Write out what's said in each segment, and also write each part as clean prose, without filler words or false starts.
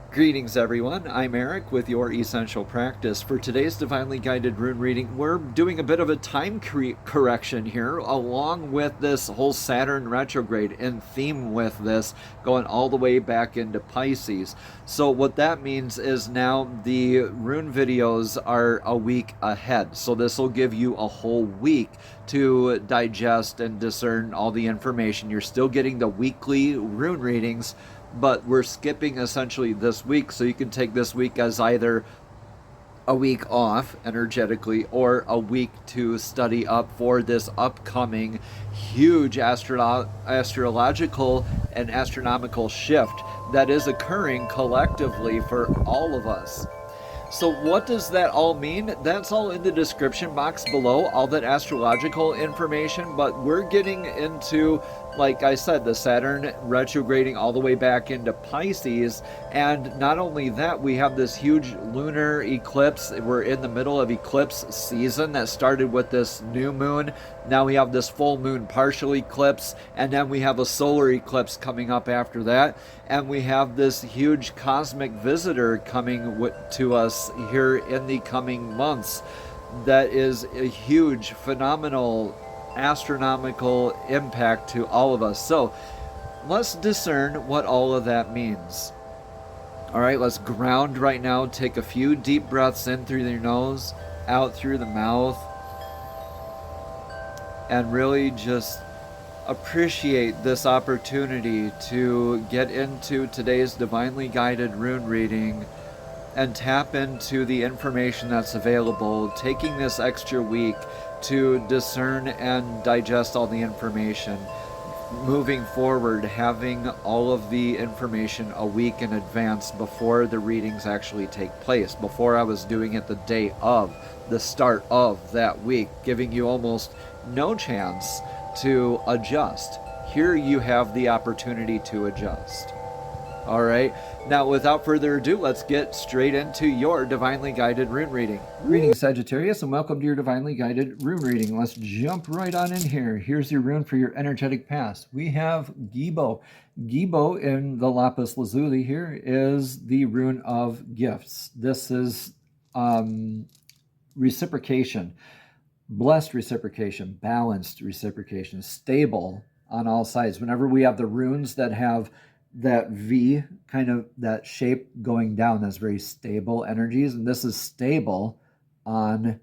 Greetings, everyone. I'm Eric with Your Essential Practice. For today's Divinely Guided Rune reading, we're doing a bit of a time correction here, along with this whole Saturn retrograde, in theme with this, going all the way back into Pisces. So what that means is now the rune videos are a week ahead. So this will give you a whole week to digest and discern all the information. You're still getting the weekly rune readings, but we're skipping essentially this week, so you can take this week as either a week off energetically or a week to study up for this upcoming huge astrological and astronomical shift that is occurring collectively for all of us. So what does that all mean? That's all in the description box below, all that astrological information, but we're getting into, like I said, the Saturn retrograding all the way back into Pisces, and not only that, we have this huge lunar eclipse. We're in the middle of eclipse season that started with this new moon. Now we have this full moon partial eclipse, and then we have a solar eclipse coming up after that, and we have this huge cosmic visitor coming to us here in the coming months. That is a huge, phenomenal, astronomical impact to all of us. So let's discern what all of that means. All right, let's ground right now. Take a few deep breaths in through your nose, out through the mouth, and really just appreciate this opportunity to get into today's divinely guided rune reading and tap into the information that's available, taking this extra week to discern and digest all the information. Moving forward, having all of the information a week in advance before the readings actually take place. Before, I was doing it the day of, the start of that week, giving you almost no chance to adjust. Here you have the opportunity to adjust. All right, now without further ado, let's get straight into your divinely guided rune reading. Greetings, Sagittarius, and welcome to your divinely guided rune reading. Let's jump right on in here. Here's your rune for your energetic past. We have Gibo. Gibo in the lapis lazuli here is the rune of gifts. This is reciprocation, blessed reciprocation, balanced reciprocation, stable on all sides. Whenever we have the runes that have that V, kind of that shape going down, that's very stable energies, and this is stable on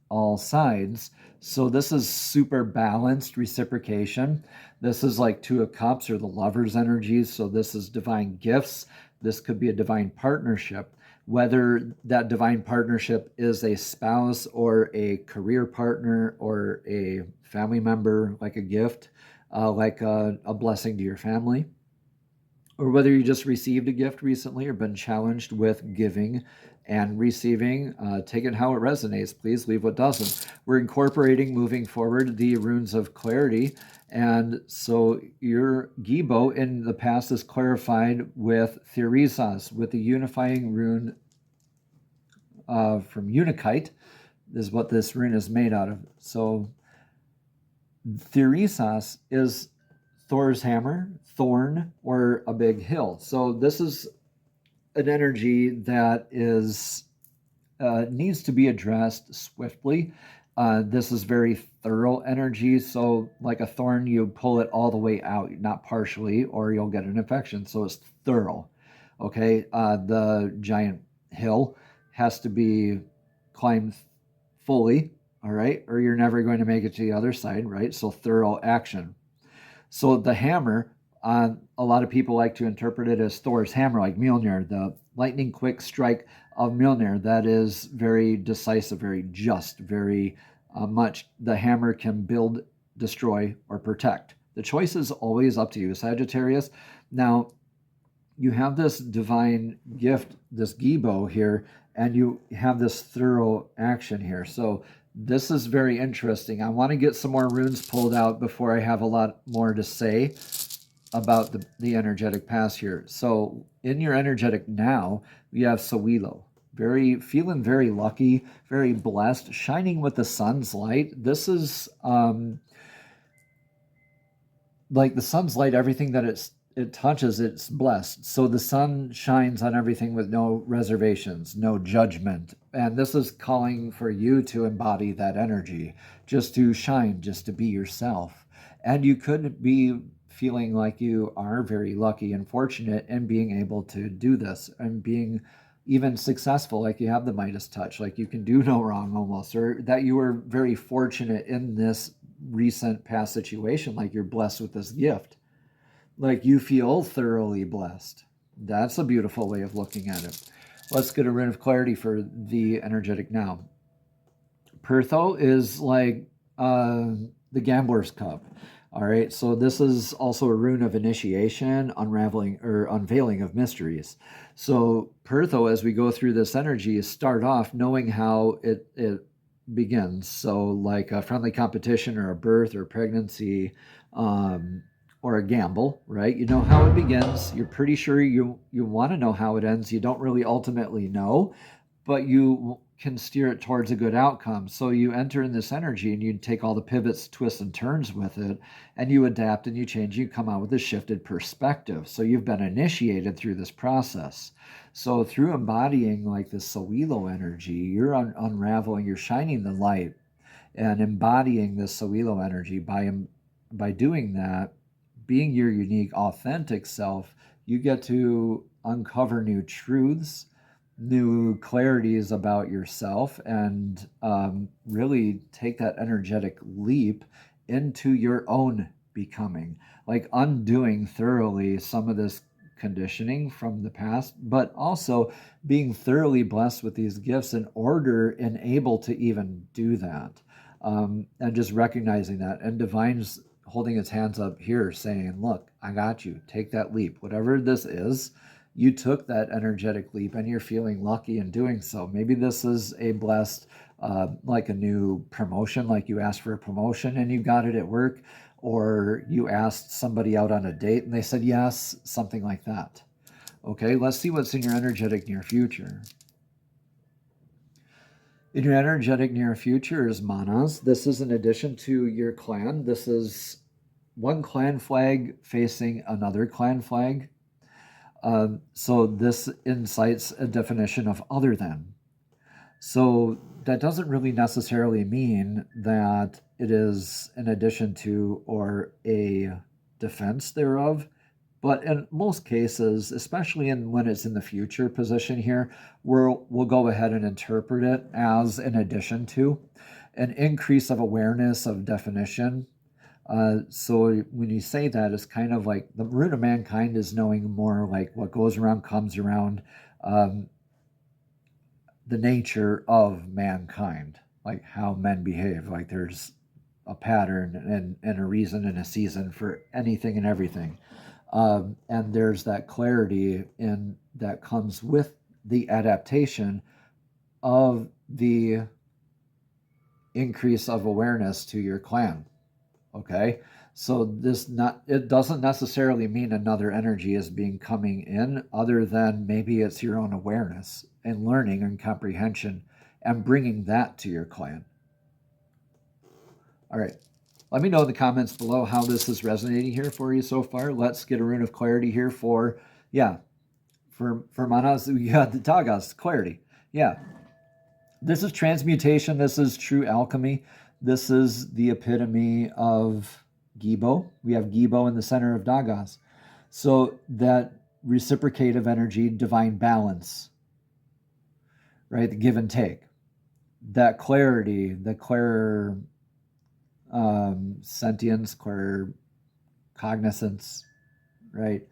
all sides. So this is super balanced reciprocation. This is like Two of Cups or the Lover's energies. So this is divine gifts. This could be a divine partnership, whether that divine partnership is a spouse or a career partner or a family member, like a gift, like a blessing to your family, or whether you just received a gift recently or been challenged with giving and receiving. Take it how it resonates. Please leave what doesn't. We're incorporating, moving forward, the runes of clarity. And so your Gibo in the past is clarified with Theresas, with the unifying rune from Unikite, is what this rune is made out of. So Theresas is Thor's hammer, thorn, or a big hill. So this is an energy that is needs to be addressed swiftly. This is very thorough energy. So like a thorn, you pull it all the way out, not partially, or you'll get an infection. So it's thorough. Okay, the giant hill has to be climbed fully, all right, or you're never going to make it to the other side, right? So thorough action. So the hammer, a lot of people like to interpret it as Thor's hammer, like Mjolnir, the lightning quick strike of Mjolnir. That is very decisive, very just, very much. The hammer can build, destroy, or protect. The choice is always up to you, Sagittarius. Now, you have this divine gift, this Gibo here, and you have this thorough action here. So this is very interesting. I want to get some more runes pulled out before I have a lot more to say about the energetic past here. So in your energetic now, you have Sawilo. Feeling very lucky, very blessed, shining with the sun's light. This is like the sun's light, everything that it touches, it's blessed. So the sun shines on everything with no reservations, no judgment. And this is calling for you to embody that energy, just to shine, just to be yourself. And you could be feeling like you are very lucky and fortunate in being able to do this and being even successful, like you have the Midas touch, like you can do no wrong almost, or that you were very fortunate in this recent past situation, like you're blessed with this gift, like you feel thoroughly blessed. That's a beautiful way of looking at it. Let's get a rune of clarity for the energetic now. Pertho is like the gambler's cup. All right, so this is also a rune of initiation, unraveling or unveiling of mysteries. So Pertho, as we go through this energy, start off knowing how it begins. So like a friendly competition or a birth or pregnancy, or a gamble, right? You know how it begins. You're pretty sure you want to know how it ends. You don't really ultimately know, but you can steer it towards a good outcome. So you enter in this energy and you take all the pivots, twists, and turns with it, and you adapt and you change. You come out with a shifted perspective. So you've been initiated through this process. So through embodying like this Sawilo energy, you're unraveling, you're shining the light and embodying this Sawilo energy. By doing that, being your unique, authentic self, you get to uncover new truths, new clarities about yourself, and really take that energetic leap into your own becoming, like undoing thoroughly some of this conditioning from the past, but also being thoroughly blessed with these gifts in order and able to even do that. And just recognizing that, and Divine's holding its hands up here saying, look, I got you, take that leap, whatever this is. You took that energetic leap and you're feeling lucky in doing so. Maybe this is a blessed, like a new promotion, like you asked for a promotion and you got it at work, or you asked somebody out on a date and they said yes, something like that. Okay, let's see what's in your energetic near future. In your energetic near future is Manas. This is in addition to your clan. This is one clan flag facing another clan flag. So this incites a definition of other than. So that doesn't really necessarily mean that it is in addition to or a defense thereof. But in most cases, especially when it's in the future position here, we'll go ahead and interpret it as in addition to an increase of awareness of definition. So when you say that, it's kind of like the root of mankind is knowing more like what goes around comes around, the nature of mankind, like how men behave. Like there's a pattern and a reason and a season for anything and everything. And there's that clarity in that comes with the adaptation of the increase of awareness to your clan. Okay, so it doesn't necessarily mean another energy is coming in, other than maybe it's your own awareness and learning and comprehension and bringing that to your clan. All right, let me know in the comments below how this is resonating here for you so far. Let's get a rune of clarity here for Manas. We got the Tagas, clarity. Yeah, this is transmutation. This is true alchemy. This is the epitome of Gibo. We have Gibo in the center of Dagas. So that reciprocative energy, divine balance, right? The give and take. That clarity, the clair sentience, clair cognizance, right?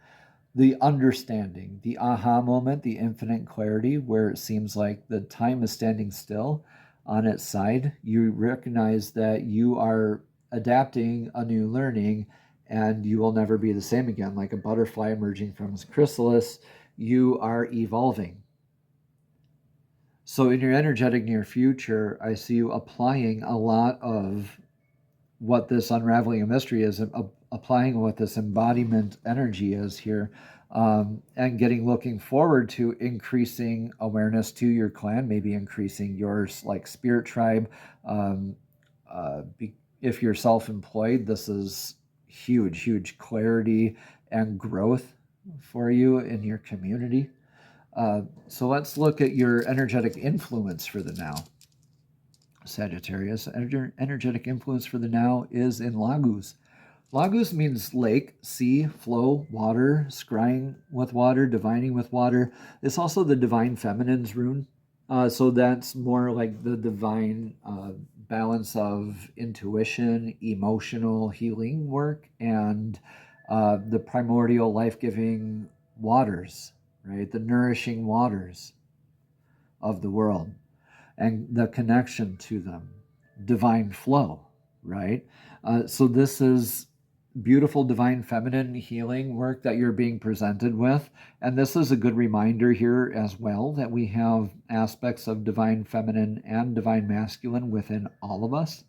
The understanding, the aha moment, the infinite clarity, where it seems like the time is standing still on its side. You recognize that you are adapting a new learning and you will never be the same again. Like a butterfly emerging from its chrysalis, you are evolving. So in your energetic near future, I see you applying a lot of what this unraveling of mystery is, applying what this embodiment energy is here, and looking forward to increasing awareness to your clan, maybe increasing your like spirit tribe. If you're self-employed, this is huge clarity and growth for you in your community. So let's look at your energetic influence for the now. Sagittarius, energetic influence for the now is in Laguz. Laguz means lake, sea, flow, water, scrying with water, divining with water. It's also the divine feminine's rune. So that's more like the divine balance of intuition, emotional healing work, and the primordial life-giving waters, right? The nourishing waters of the world and the connection to them, divine flow, right? So this is beautiful divine feminine healing work that you're being presented with. And this is a good reminder here as well that we have aspects of divine feminine and divine masculine within all of us.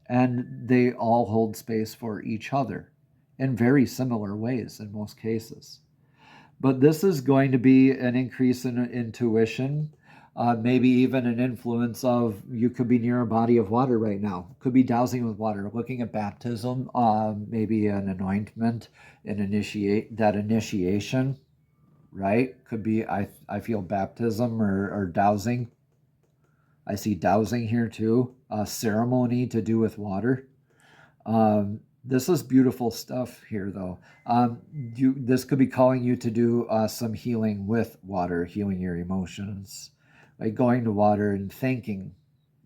And they all hold space for each other in very similar ways in most cases. But this is going to be an increase in intuition, maybe even an influence of, you could be near a body of water right now, could be dousing with water, looking at baptism, maybe an anointment, that initiation, right? Could be, I feel baptism or dousing. I see dousing here too, a ceremony to do with water. This is beautiful stuff here, though. This could be calling you to do some healing with water, healing your emotions, like going to water and thanking,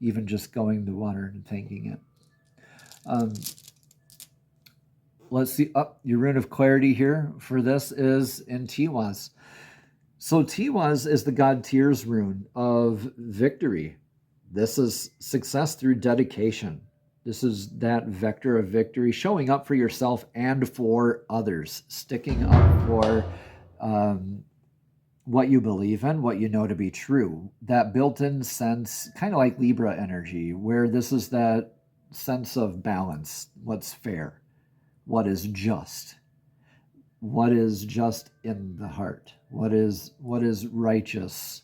even just going to water and thanking it. Let's see. Your rune of clarity here for this is in Tiwaz. So Tiwaz is the god Tyr's rune of victory. This is success through dedication. This is that vector of victory, showing up for yourself and for others, sticking up for what you believe in, what you know to be true. That built-in sense, kind of like Libra energy, where this is that sense of balance, what's fair, what is just in the heart, what is righteous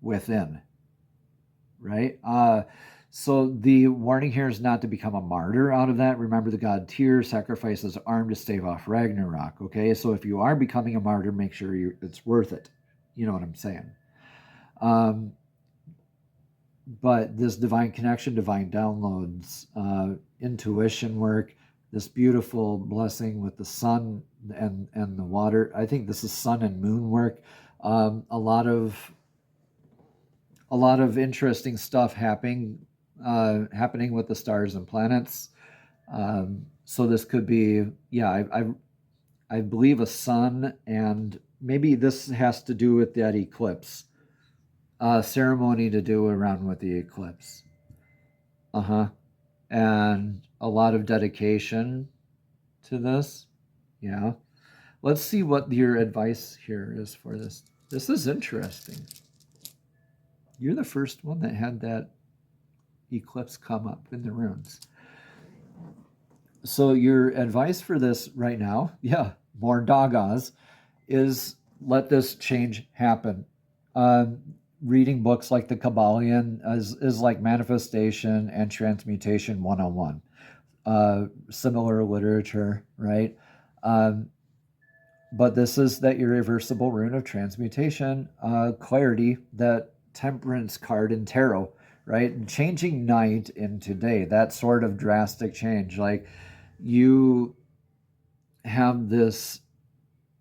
within, right? So the warning here is not to become a martyr out of that. Remember, the god Tyr sacrifices arm to stave off Ragnarok, okay? So if you are becoming a martyr, make sure it's worth it. You know what I'm saying? But this divine connection, divine downloads, intuition work, this beautiful blessing with the sun and the water. I think this is sun and moon work. A lot of interesting stuff happening with the stars and planets. So this could be, I believe a sun, and maybe this has to do with that eclipse. Ceremony to do around with the eclipse. And a lot of dedication to this. Yeah. Let's see what your advice here is for this. This is interesting. You're the first one that had that eclipse come up in the runes. So your advice for this right now, more dagas, is let this change happen. Reading books like the Kabbalion is like manifestation and transmutation 101. Similar literature, right? But this is that irreversible rune of transmutation, clarity, that temperance card in tarot, right? Changing night into day, that sort of drastic change. Like, you have this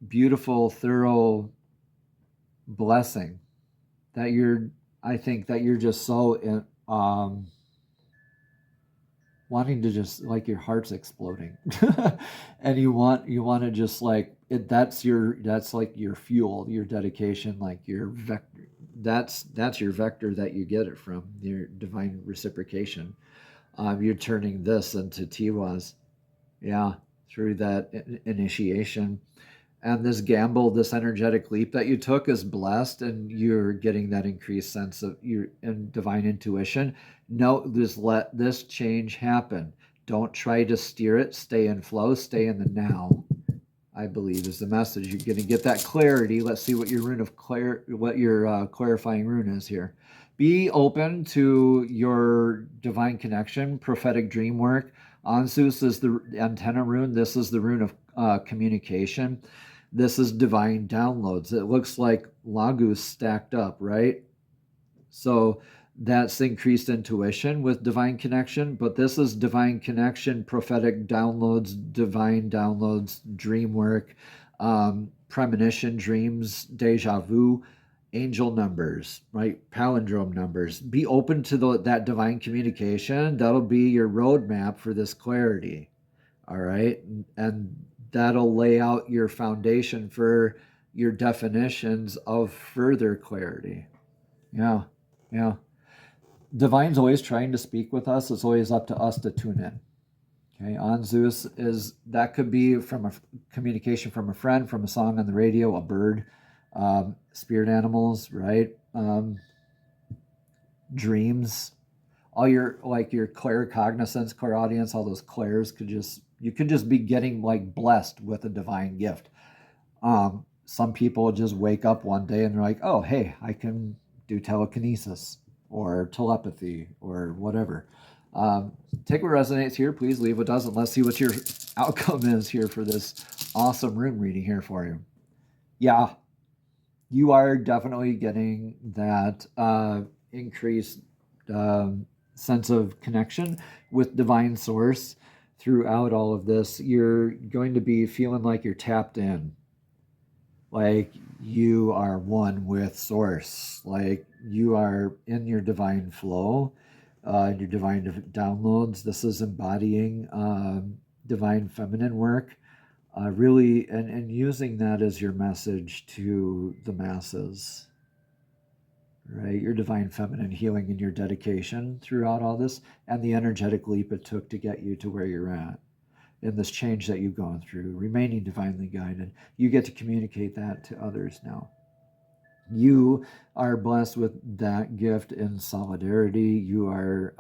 beautiful, thorough blessing that I think that you're just so wanting to just, like, your heart's exploding and you want to just, like, that's like your fuel, your dedication, like your vector. That's your vector that you get it from, your divine reciprocation. You're turning this into Tiwaz, through that initiation. And this gamble, this energetic leap that you took is blessed, and you're getting that increased sense of your divine intuition. No, just let this change happen. Don't try to steer it. Stay in flow. Stay in the now, I believe, is the message. You're going to get that clarity. Let's see what your rune of what your clarifying rune is here. Be open to your divine connection, prophetic dream work. Ansus is the antenna rune. This is the rune communication. This is divine downloads. It looks like Lagus stacked up, right? So that's increased intuition with divine connection, but this is divine connection, prophetic downloads, divine downloads, dream work, premonition, dreams, deja vu, angel numbers, right? Palindrome numbers. Be open to that divine communication. That'll be your roadmap for this clarity, all right? And that'll lay out your foundation for your definitions of further clarity. Yeah, yeah. Divine's always trying to speak with us. It's always up to us to tune in. Okay, on Zeus that could be from a communication from a friend, from a song on the radio, a bird, spirit animals, right? Dreams, all your claircognizance, clairaudience, all those clairs you could just be getting like blessed with a divine gift. Some people just wake up one day and they're like, oh, hey, I can do telekinesis or telepathy or whatever. Take what resonates here. Please leave what doesn't. Let's see what your outcome is here for this awesome rune reading here for you. Yeah, you are definitely getting that increased sense of connection with divine source throughout all of this. You're going to be feeling like you're tapped in, like you are one with source, like you are in your divine flow, your divine downloads. This is embodying divine feminine work, really, and using that as your message to the masses, right? Your divine feminine healing and your dedication throughout all this, and the energetic leap it took to get you to where you're at in this change that you've gone through, remaining divinely guided. You get to communicate that to others now. You are blessed with that gift in solidarity. You are,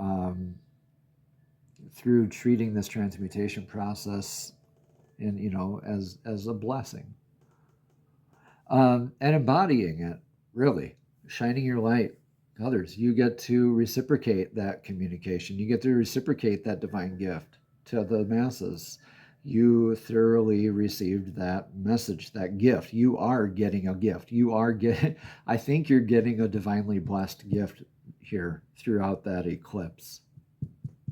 through treating this transmutation process as a blessing, and embodying it, really shining your light to others. You get to reciprocate that communication. You get to reciprocate that divine gift to the masses. You thoroughly received that message, that gift. You are getting a gift. I think you're getting a divinely blessed gift here throughout that eclipse.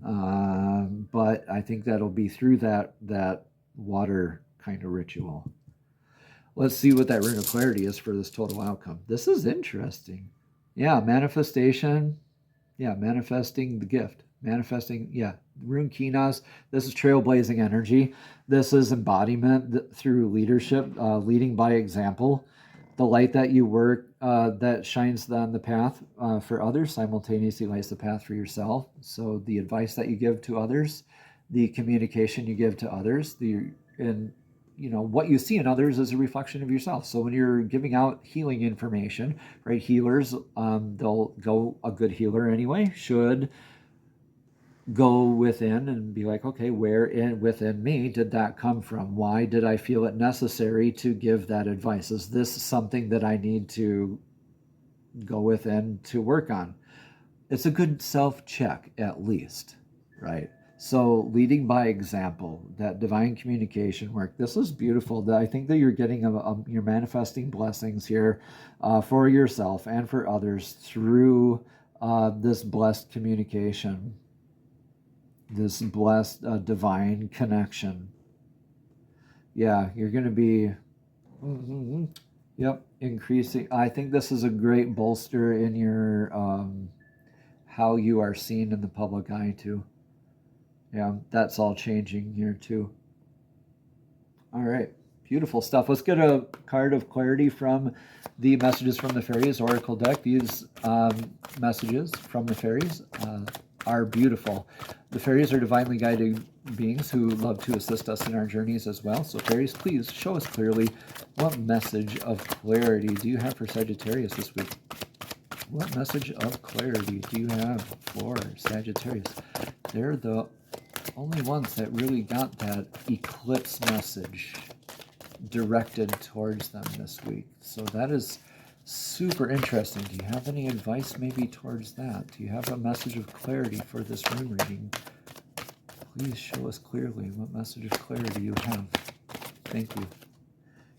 But I think that'll be through that water kind of ritual. Let's see what that rune of clarity is for this total outcome. This is interesting. Yeah, manifestation. Yeah, manifesting the gift. Manifesting, yeah. Rune Kinas, this is trailblazing energy. This is embodiment through leadership, leading by example. The light that you work, that shines on the path for others, simultaneously lights the path for yourself. So the advice that you give to others, the communication you give to others, what you see in others is a reflection of yourself. So when you're giving out healing information, right, healers, a good healer anyway, should go within and be like, okay, where within me did that come from? Why did I feel it necessary to give that advice? Is this something that I need to go within to work on? It's a good self-check, at least, right? So leading by example, that divine communication work, this is beautiful. I think that you're getting you're manifesting blessings here for yourself and for others through this blessed communication, this blessed divine connection. Yeah, you're going to be, increasing. I think this is a great bolster in your how you are seen in the public eye too. Yeah, that's all changing here too. All right, beautiful stuff. Let's get a card of clarity from the Messages from the Fairies Oracle deck. These messages from the fairies are beautiful. The fairies are divinely guided beings who love to assist us in our journeys as well. So fairies, please show us clearly, what message of clarity do you have for Sagittarius this week? What message of clarity do you have for Sagittarius? They're the only ones that really got that eclipse message directed towards them this week. So that is super interesting. Do you have any advice maybe towards that? Do you have a message of clarity for this rune reading? Please show us clearly what message of clarity you have. Thank you.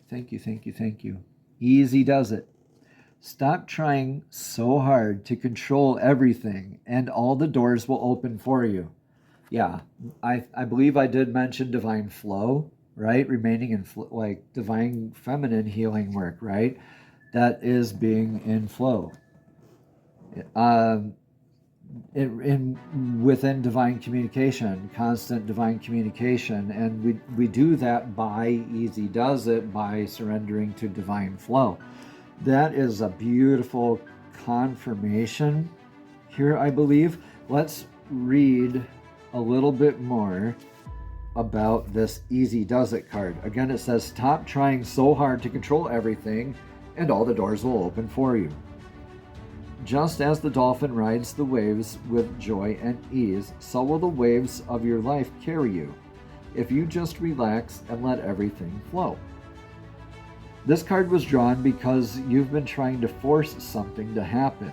Thank you, thank you, thank you. Easy does it. Stop trying so hard to control everything, and all the doors will open for you. Yeah, I believe I did mention divine flow, right? Remaining in like divine feminine healing work, right? That is being in flow. Within divine communication, constant divine communication, and we do that by Easy Does It by surrendering to divine flow. That is a beautiful confirmation here, I believe. Let's read a little bit more about this Easy Does It card. Again, it says, stop trying so hard to control everything, and all the doors will open for you. Just as the dolphin rides the waves with joy and ease, so will the waves of your life carry you, if you just relax and let everything flow. This card was drawn because you've been trying to force something to happen.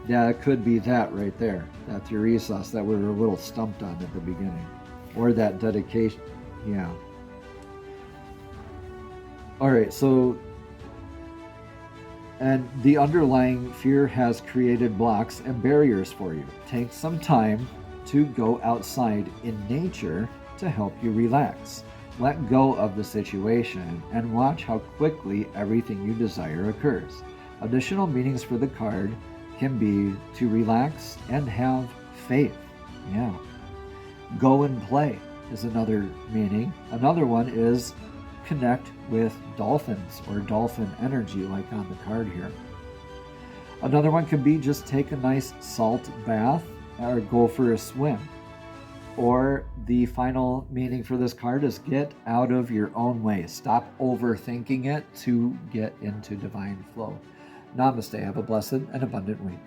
Yeah, it could be that right there. That Uranus that we were a little stumped on at the beginning. Or that dedication. Yeah. Alright, so... and the underlying fear has created blocks and barriers for you. Take some time to go outside in nature to help you relax. Let go of the situation and watch how quickly everything you desire occurs. Additional meanings for the card can be to relax and have faith. Yeah. Go and play is another meaning. Another one is connect with dolphins or dolphin energy, like on the card here. Another one could be just take a nice salt bath or go for a swim. Or the final meaning for this card is get out of your own way. Stop overthinking it to get into divine flow. Namaste. Have a blessed and abundant week.